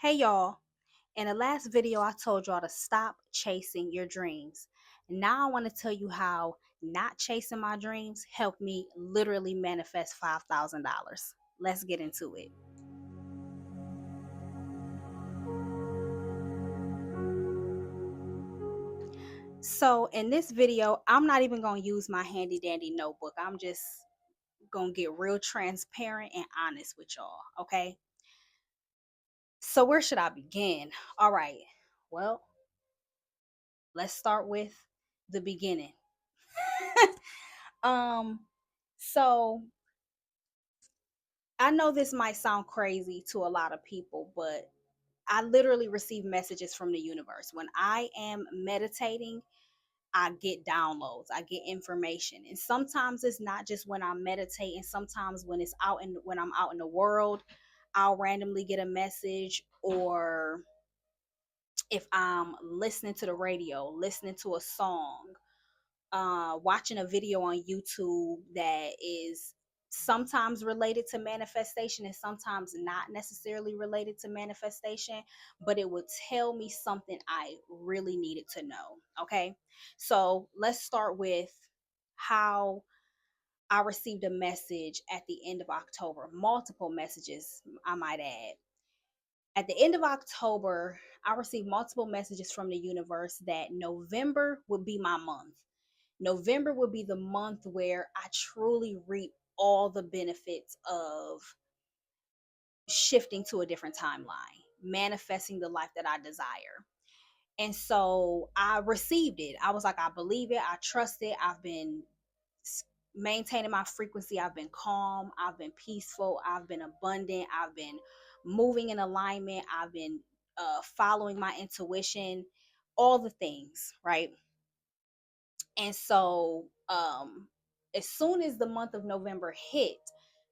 Hey y'all, in the last video I told y'all to stop chasing your dreams. Now I want to tell you how not chasing my dreams helped me literally manifest $5,000. Let's get into it. So in this video, I'm not even going to use my handy dandy notebook. I'm just going to get real transparent and honest with y'all, okay? So where should I begin? All right. Well, let's start with the beginning. um so I know this might sound crazy to a lot of people, but I literally receive messages from the universe. When I am meditating, I get downloads, I get information. And sometimes it's not just when I'm meditating, sometimes when I'm out in the world, I'll randomly get a message, or if I'm listening to the radio, listening to a song, watching a video on YouTube that is sometimes related to manifestation and sometimes not necessarily related to manifestation, but it would tell me something I really needed to know. Okay. So let's start with how I received a message at the end of October, multiple messages, I might add. At the end of October, I received multiple messages from the universe that November would be my month. November would be the month where I truly reap all the benefits of shifting to a different timeline, manifesting the life that I desire. And so I received it. I was like, I believe it. I trust it. I've been maintaining my frequency. I've been calm. I've been peaceful. I've been abundant. I've been moving in alignment. I've been following my intuition, all the things, right? And so, as soon as the month of November hit,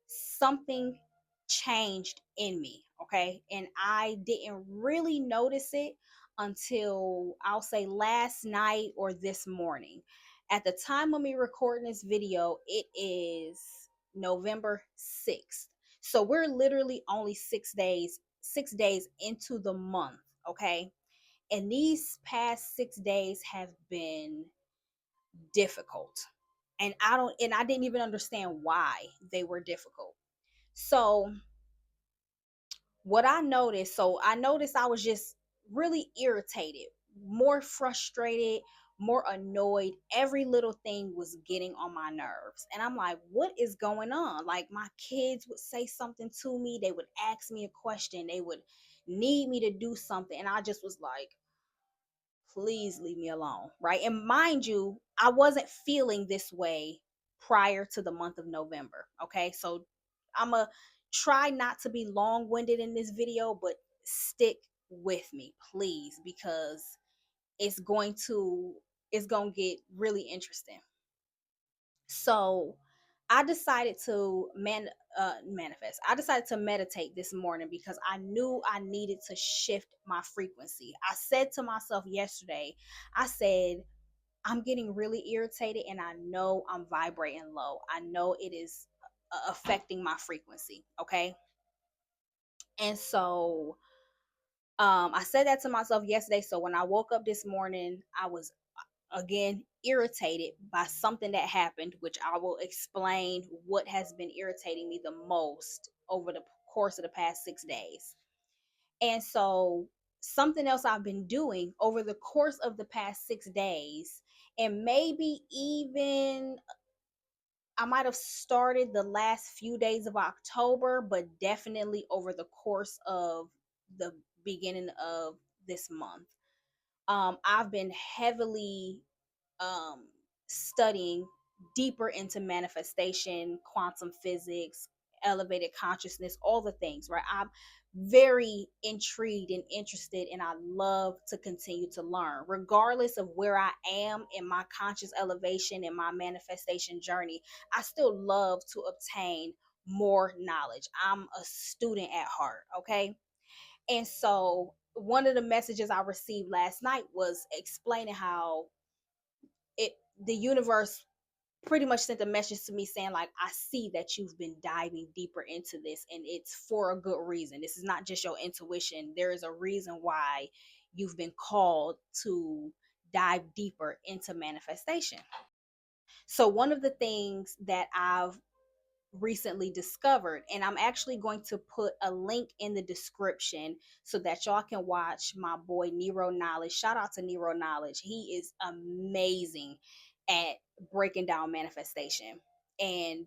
something changed in me. Okay. And I didn't really notice it until I'll say last night or this morning. At the time of me recording this video, it is November 6th. So we're literally only 6 days into the month. Okay. And these past 6 days have been difficult, and I didn't even understand why they were difficult. So I noticed I was just really irritated, more frustrated, more annoyed. Every little thing was getting on my nerves, and I'm like, what is going on? Like, my kids would say something to me, they would ask me a question, they would need me to do something, and I just was like, please leave me alone, right? And mind you, I wasn't feeling this way prior to the month of November. Okay, so I'm gonna try not to be long-winded in this video, but stick with me, please, because it's going to it's going to get really interesting. So I decided to manifest. I decided to meditate this morning because I knew I needed to shift my frequency. I said to myself yesterday, I said, I'm getting really irritated and I know I'm vibrating low. I know it is affecting my frequency. Okay. And so I said that to myself yesterday. So when I woke up this morning, I was again irritated by something that happened, which I will explain what has been irritating me the most over the course of the past 6 days. And so, something else I've been doing over the course of the past 6 days, and maybe even I might have started the last few days of October, but definitely over the course of the beginning of this month. I've been heavily um, studying deeper into manifestation, quantum physics, elevated consciousness, all the things, right? I'm very intrigued and interested, and I love to continue to learn, regardless of where I am in my conscious elevation and my manifestation journey. I still love to obtain more knowledge. I'm a student at heart, okay? And so, one of the messages I received last night was explaining how it the universe pretty much sent a message to me saying like, I see that you've been diving deeper into this, and it's for a good reason. This is not just your intuition. There is a reason why you've been called to dive deeper into manifestation. So one of the things that I've recently discovered, and I'm actually going to put a link in the description so that y'all can watch my boy Nero Knowledge. Shout out to Nero Knowledge. He is amazing at breaking down manifestation and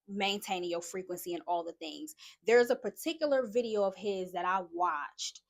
maintaining your frequency and all the things. There's a particular video of his that I watched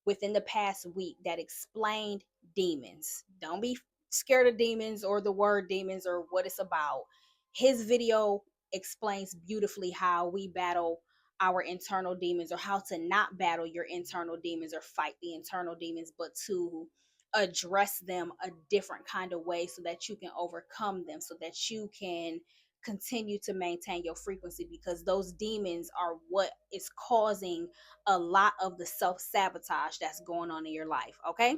within the past week that explained demons. Don't be scared of demons or the word demons or what it's about. His video explains beautifully how we battle our internal demons, or how to not battle your internal demons or fight the internal demons, but to address them a different kind of way so that you can overcome them, so that you can continue to maintain your frequency, because those demons are what is causing a lot of the self-sabotage that's going on in your life. Okay,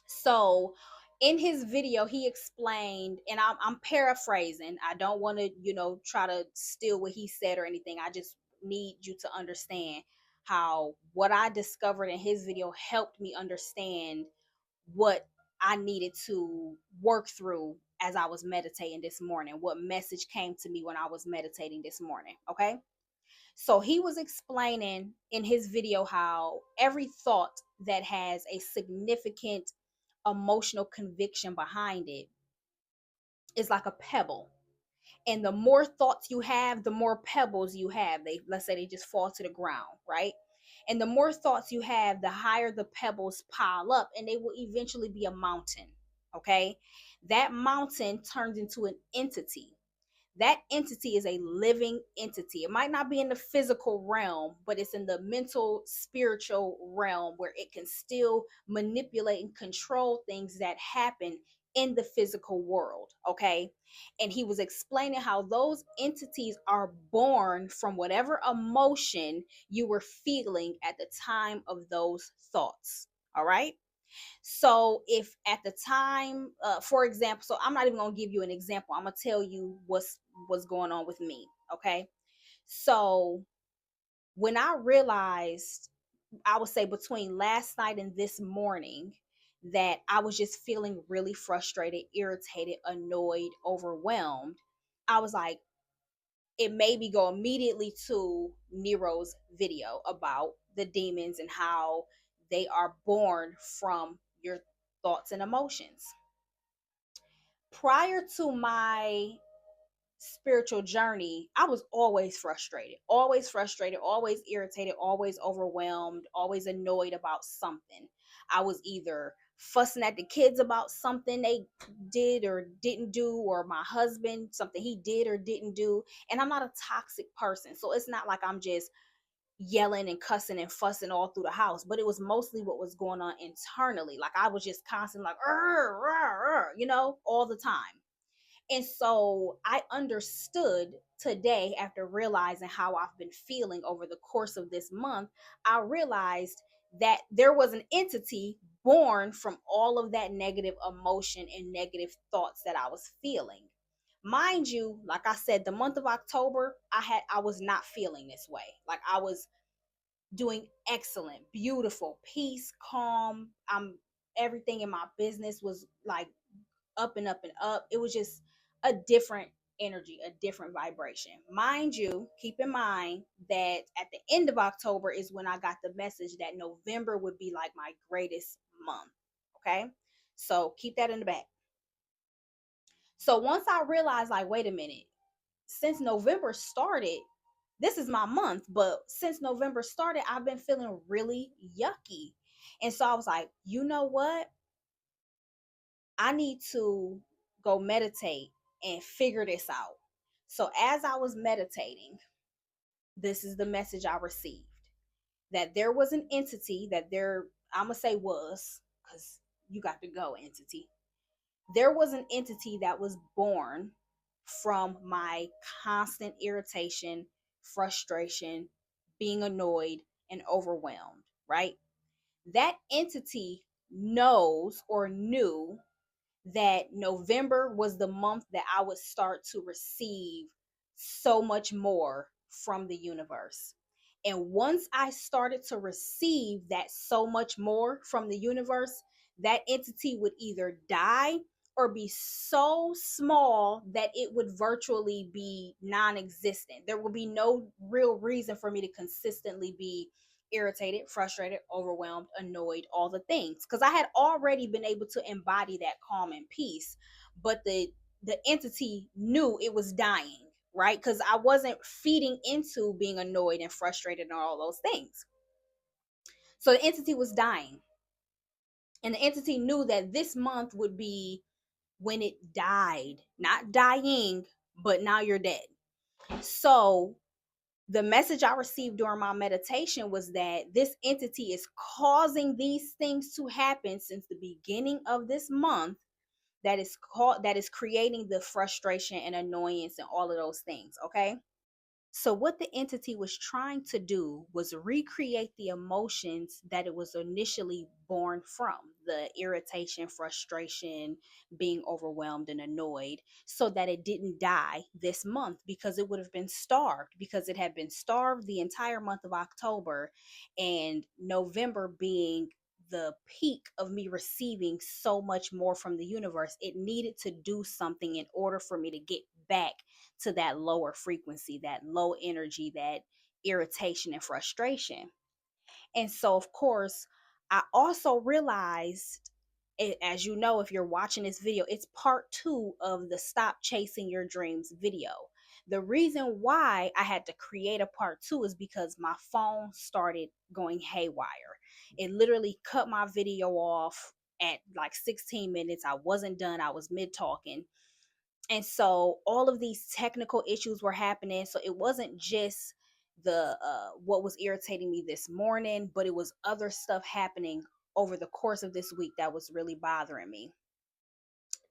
so in his video, he explained, and I'm paraphrasing. I don't want to, try to steal what he said or anything. I just need you to understand how what I discovered in his video helped me understand what I needed to work through as I was meditating this morning, what message came to me when I was meditating this morning. Okay. So he was explaining in his video how every thought that has a significant emotional conviction behind it is like a pebble. And the more thoughts you have, the more pebbles you have. Let's say they just fall to the ground, right? And the more thoughts you have, the higher the pebbles pile up, and they will eventually be a mountain. Okay? That mountain turns into an entity. That entity is a living entity. It might not be in the physical realm, but it's in the mental, spiritual realm where it can still manipulate and control things that happen in the physical world. Okay. And he was explaining how those entities are born from whatever emotion you were feeling at the time of those thoughts. All right. So if at the time, for example, so I'm not even gonna give you an example. I'm gonna tell you what's going on with me. Okay. So when I realized, I would say between last night and this morning, that I was just feeling really frustrated, irritated, annoyed, overwhelmed, I was like, it made me go immediately to Nero's video about the demons and how they are born from your thoughts and emotions. Prior to my spiritual journey, I was always frustrated, always irritated, always overwhelmed, always annoyed about something. I was either fussing at the kids about something they did or didn't do, or my husband, something he did or didn't do. And I'm not a toxic person. So it's not like I'm just yelling and cussing and fussing all through the house, but it was mostly what was going on internally. Like I was just constantly like, all the time. And so I understood today, after realizing how I've been feeling over the course of this month, I realized that there was an entity born from all of that negative emotion and negative thoughts that I was feeling. Mind you, like I said, the month of October, I was not feeling this way. Like I was doing excellent, beautiful, peace, calm. Everything in my business was like up and up and up. It was just a different energy, a different vibration. Mind you, keep in mind that at the end of October is when I got the message that November would be like my greatest month. Okay. So keep that in the back. So once I realized, like, wait a minute, since November started, this is my month, but since November started, I've been feeling really yucky. And so I was like, you know what? I need to go meditate and figure this out. So as I was meditating, this is the message I received, that there was an entity that there, I'm going to say was, because you got to go entity. There was an entity that was born from my constant irritation, frustration, being annoyed, and overwhelmed, right? That entity knows or knew that November was the month that I would start to receive so much more from the universe. And once I started to receive that so much more from the universe, that entity would either die or be so small that it would virtually be non existent. There would be no real reason for me to consistently be irritated, frustrated, overwhelmed, annoyed, all the things. Because I had already been able to embody that calm and peace, but the entity knew it was dying, right? Because I wasn't feeding into being annoyed and frustrated and all those things. So the entity was dying. And the entity knew that this month would be when it died, not dying, but now you're dead. So the message I received during my meditation was that this entity is causing these things to happen since the beginning of this month, that is creating the frustration and annoyance and all of those things, okay? So, what the entity was trying to do was recreate the emotions that it was initially born from, the irritation, frustration, being overwhelmed and annoyed, so that it didn't die this month, because it would have been starved, because it had been starved the entire month of October, and November being the peak of me receiving so much more from the universe. It needed to do something in order for me to get back to that lower frequency, that low energy, that irritation and frustration. And so, of course, I also realized, as you know, if you're watching this video, it's part 2 of the Stop Chasing Your Dreams video. The reason why I had to create a part 2 is because my phone started going haywire. It literally cut my video off at like 16 minutes. I wasn't done, I was mid talking. And so all of these technical issues were happening. So it wasn't just the what was irritating me this morning, but it was other stuff happening over the course of this week that was really bothering me.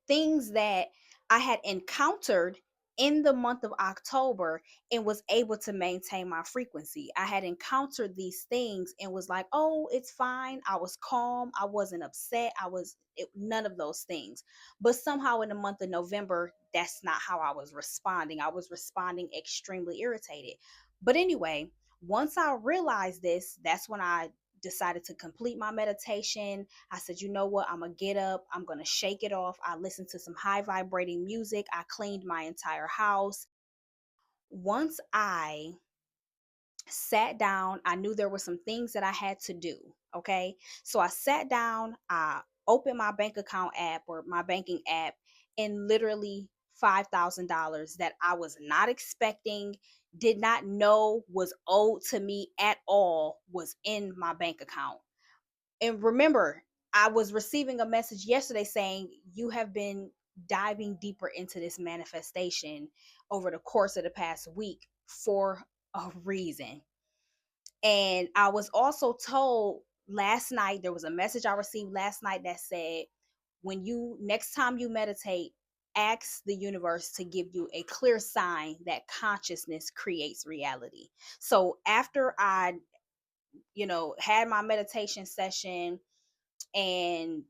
Things that I had encountered in the month of October and was able to maintain my frequency. I had encountered these things and was like, "Oh, it's fine." I was calm. I wasn't upset. None of those things. But somehow in the month of November, that's not how I was responding. I was responding extremely irritated. But anyway, once I realized this, that's when I decided to complete my meditation. I said, you know what? I'm going to get up. I'm going to shake it off. I listened to some high vibrating music. I cleaned my entire house. Once I sat down, I knew there were some things that I had to do. Okay. So I sat down, I opened my bank account app or my banking app, and literally $5,000 that I was not expecting, did not know was owed to me at all, was in my bank account. And remember, I was receiving a message yesterday saying you have been diving deeper into this manifestation over the course of the past week for a reason. And I was also told last night, there was a message I received last night that said, when you next time you meditate, ask the universe to give you a clear sign that consciousness creates reality. So after I, had my meditation session and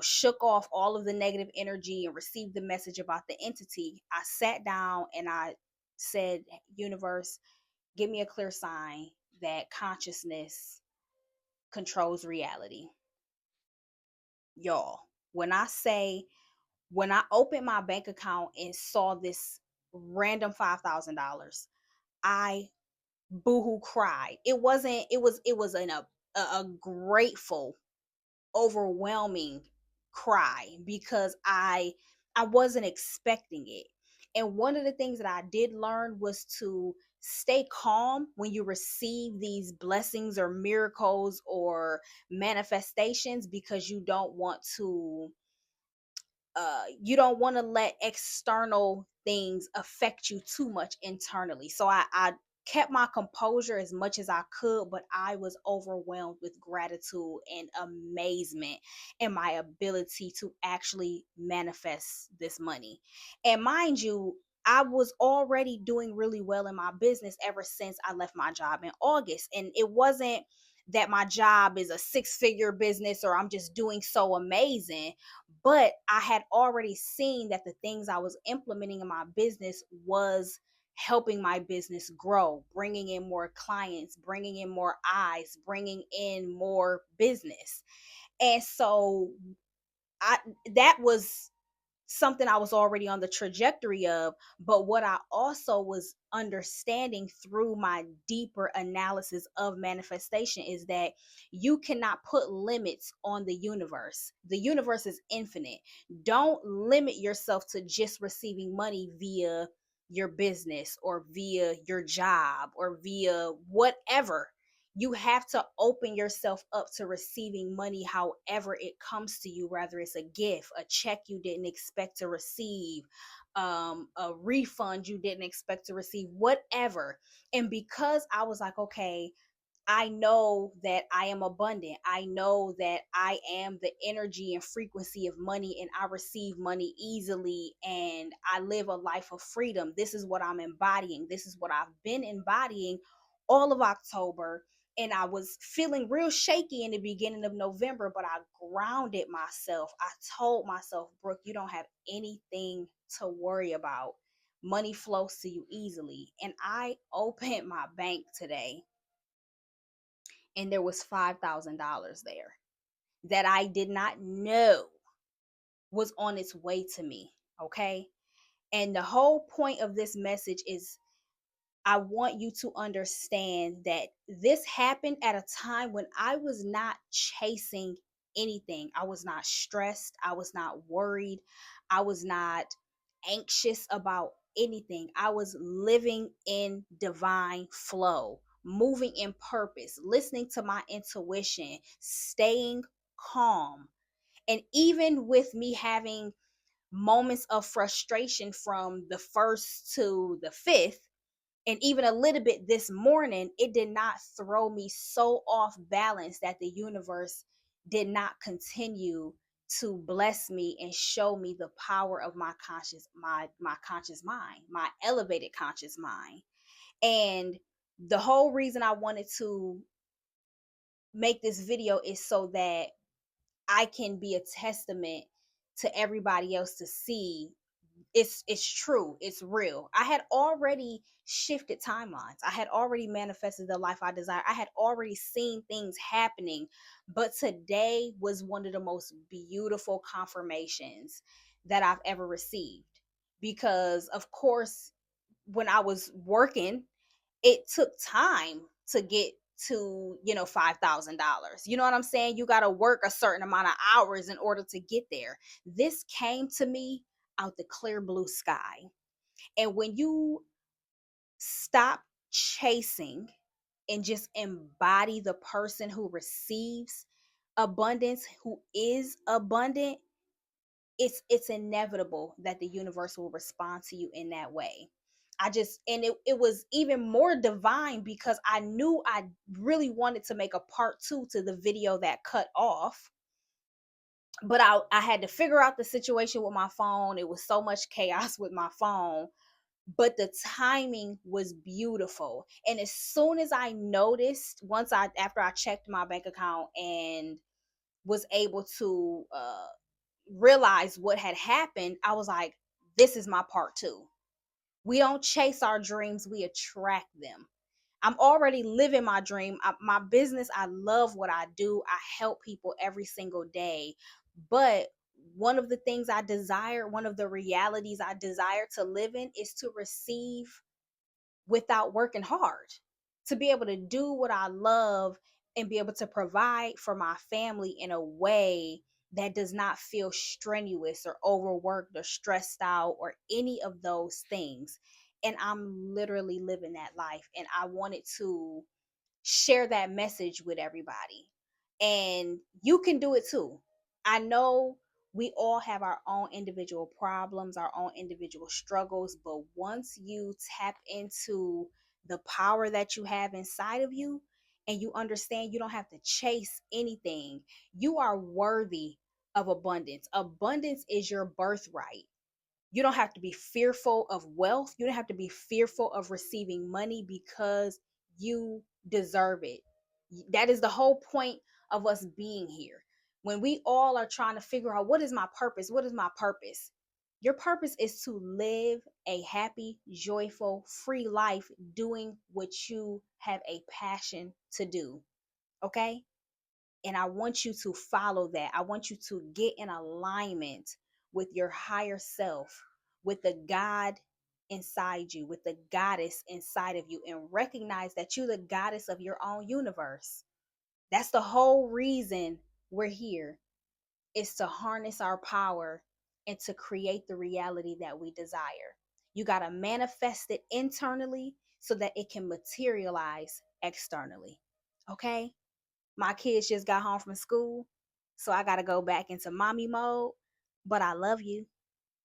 shook off all of the negative energy and received the message about the entity, I sat down and I said, universe, give me a clear sign that consciousness controls reality. Y'all, when I say, when I opened my bank account and saw this random $5,000, I boohoo cried. It was a grateful, overwhelming cry, because I wasn't expecting it. And one of the things that I did learn was to stay calm when you receive these blessings or miracles or manifestations, because you don't want to let external things affect you too much internally. So I kept my composure as much as I could, but I was overwhelmed with gratitude and amazement in my ability to actually manifest this money. And mind you, I was already doing really well in my business ever since I left my job in August. And it wasn't that my job is a 6-figure business or I'm just doing so amazing, But I had already seen that the things I was implementing in my business was helping my business grow, bringing in more clients, bringing in more eyes, bringing in more business. And so I that was something I was already on the trajectory of. But what I also was understanding through my deeper analysis of manifestation is that you cannot put limits on the universe. The universe is infinite. Don't limit yourself to just receiving money via your business or via your job or via whatever. You have to open yourself up to receiving money however it comes to you, whether it's a gift, a check you didn't expect to receive, a refund you didn't expect to receive, whatever. And because I was like, okay, I know that I am abundant. I know that I am the energy and frequency of money, and I receive money easily, and I live a life of freedom. This is what I'm embodying. This is what I've been embodying all of October. And I was feeling real shaky in the beginning of November, but I grounded myself. I told myself, Brooke, you don't have anything to worry about. Money flows to you easily. And I opened my bank today and there was $5,000 there that I did not know was on its way to me. Okay. And the whole point of this message is I want you to understand that this happened at a time when I was not chasing anything. I was not stressed. I was not worried. I was not anxious about anything. I was living in divine flow, moving in purpose, listening to my intuition, staying calm. And even with me having moments of frustration from the 1st to the 5th, and even a little bit this morning, it did not throw me so off balance that the universe did not continue to bless me and show me the power of my conscious mind, my elevated conscious mind. And the whole reason I wanted to make this video is so that I can be a testament to everybody else to see it's true, it's real. I had already shifted timelines. I had already manifested the life I desire. I had already seen things happening, but today was one of the most beautiful confirmations that I've ever received. Because of course, when I was working, it took time to get to, $5,000. You know what I'm saying? You got to work a certain amount of hours in order to get there. This came to me out the clear blue sky. And when you stop chasing and just embody the person who receives abundance, who is abundant, it's inevitable that the universe will respond to you in that way. It was even more divine because I knew I really wanted to make a part two to the video that cut off, but I had to figure out the situation with my phone. It was so much chaos with my phone, but the timing was beautiful. And as soon as I noticed, after I checked my bank account and was able to realize what had happened, I was like, this is my part two. We don't chase our dreams, we attract them. I'm already living my dream. My business, I love what I do. I help people every single day. But one of the things I desire, one of the realities I desire to live in is to receive without working hard, to be able to do what I love and be able to provide for my family in a way that does not feel strenuous or overworked or stressed out or any of those things. And I'm literally living that life. And I wanted to share that message with everybody. And you can do it too. I know we all have our own individual problems, our own individual struggles, but once you tap into the power that you have inside of you and you understand you don't have to chase anything, you are worthy of abundance. Abundance is your birthright. You don't have to be fearful of wealth. You don't have to be fearful of receiving money because you deserve it. That is the whole point of us being here. When we all are trying to figure out what is my purpose, what is my purpose? Your purpose is to live a happy, joyful, free life doing what you have a passion to do. Okay? And I want you to follow that. I want you to get in alignment with your higher self, with the God inside you, with the goddess inside of you, and recognize that you're the goddess of your own universe. That's the whole reason we're here, is to harness our power and to create the reality that we desire. You got to manifest it internally so that it can materialize externally. Okay? My kids just got home from school, so I got to go back into mommy mode. But I love you,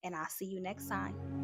and I'll see you next time.